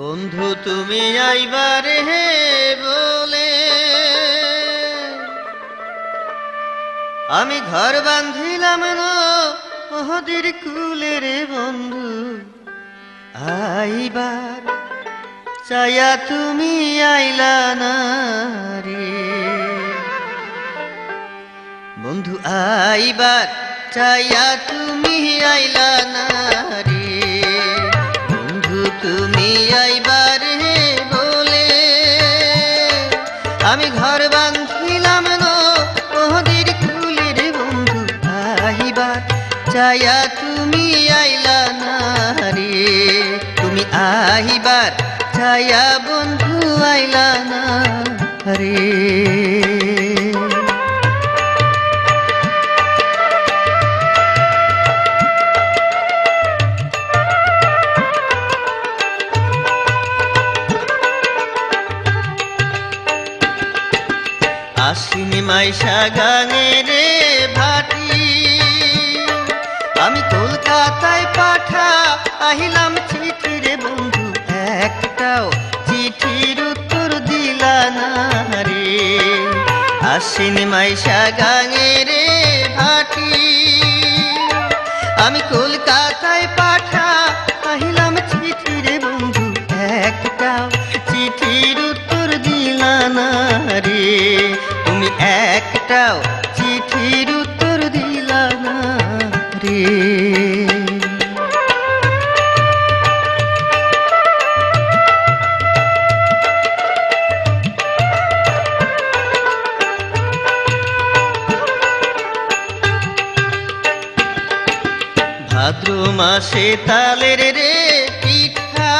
বন্ধু তুমি আইবারে হে বলে আমি ঘর বাঁধিলাম নদীর কূলে রে বন্ধু আইবার চায়া তুমি আইলা না রে বন্ধু আইবার চায়া তুমি আইলা না রে বন্ধু তুমি আইবার হে বলে আমি ঘর বাঁধিলাম নদীর কূলে রে বন্ধু আইবার চায়া তুমি আইলা না রে তুমি আইবার চায়া বন্ধু আইলা না রে আশ্বিনী মাইশা গাঙে রে ভাটি আমি কলকাতায় পাঠা আহিলাম চিঠি রে বন্ধু একটাও চিঠির উত্তর দিলা না রে আশ্বিনী মাইশা গাঙে রে ভাটি আমি কলকাতায় পাঠা আহিলাম চিঠি রে বন্ধু একটাও চিঠির উত্তর দিলা না রে তুমি একটাও চিঠির উত্তর দিলা না রে ভাদ্র মাসে তালের রে পিঠা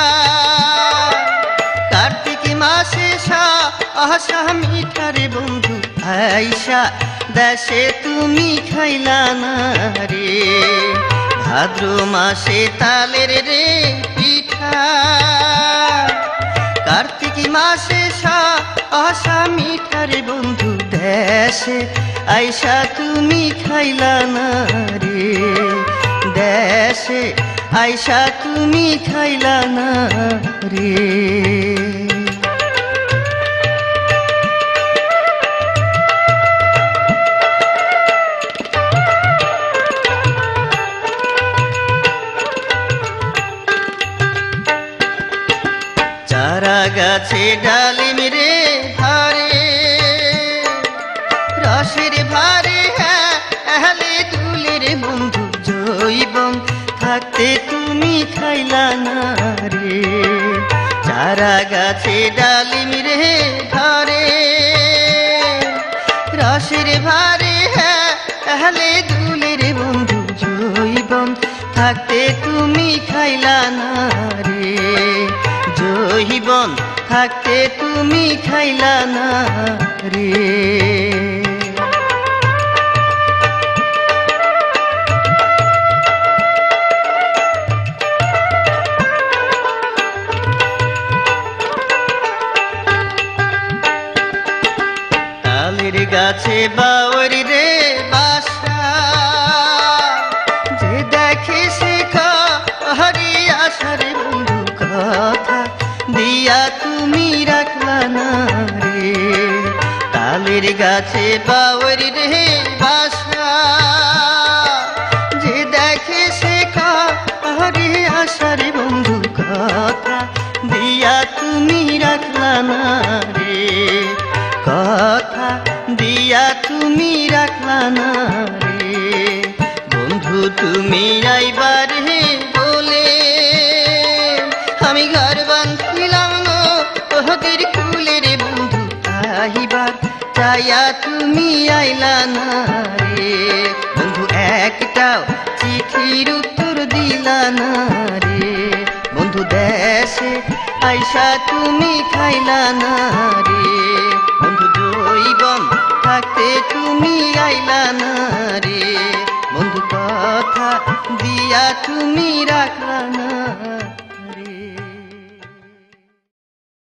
কার্তিক মাসে আশা মিঠা রে বন্ধু আইসা দেশে তুমি খাইলা না রে ভাদ্র মাসে তালের রে পিঠা কার্তিক মাসে আশা মিঠা রে বন্ধু দেশে আইসা তুমি খাইলা না রে দেশে আইসা তুমি খাইলা না রে চারা গাছে ডালিম রে হারে রসের ভারে হ্যালে তুলে রে বন্ধু জৈবন থাকতে তুমি খাইলা না রে চারা গাছে ডালিম রে হারে রসের ভারে হ্যালে তুলে রে বন্ধু জৈবন থাকতে তুমি খাইলা না রে জৈবন থাকতে তুমি খাইলা না রে তালের গাছে বাওয়ার রে বাসা যে দেখে শেখা হরি আশার বন্ধু কথা দিয়া তুমি রাখলা না রে তালের গাছে বাওয়ার রে বাসা যে দেখে শেখা হরি আশার বন্ধু কথা দিয়া তুমি রাখলা না রে কথা দিয়া তুমি রাখলা না রে বন্ধু তুমি আইবার হে বলে আমি ঘর বাঁধিলাম নদীর কূলে রে বন্ধু আইবার চায়া তুমি আইলা না রে বন্ধু একটাও চিঠির উত্তর দিলা না রে বন্ধু দেশে আইসা তুমি খাইলা না রে বন্ধু জৈবন থাকতে তুমি আইলা না রে বন্ধু কথা দিয়া তুমি রাখলা না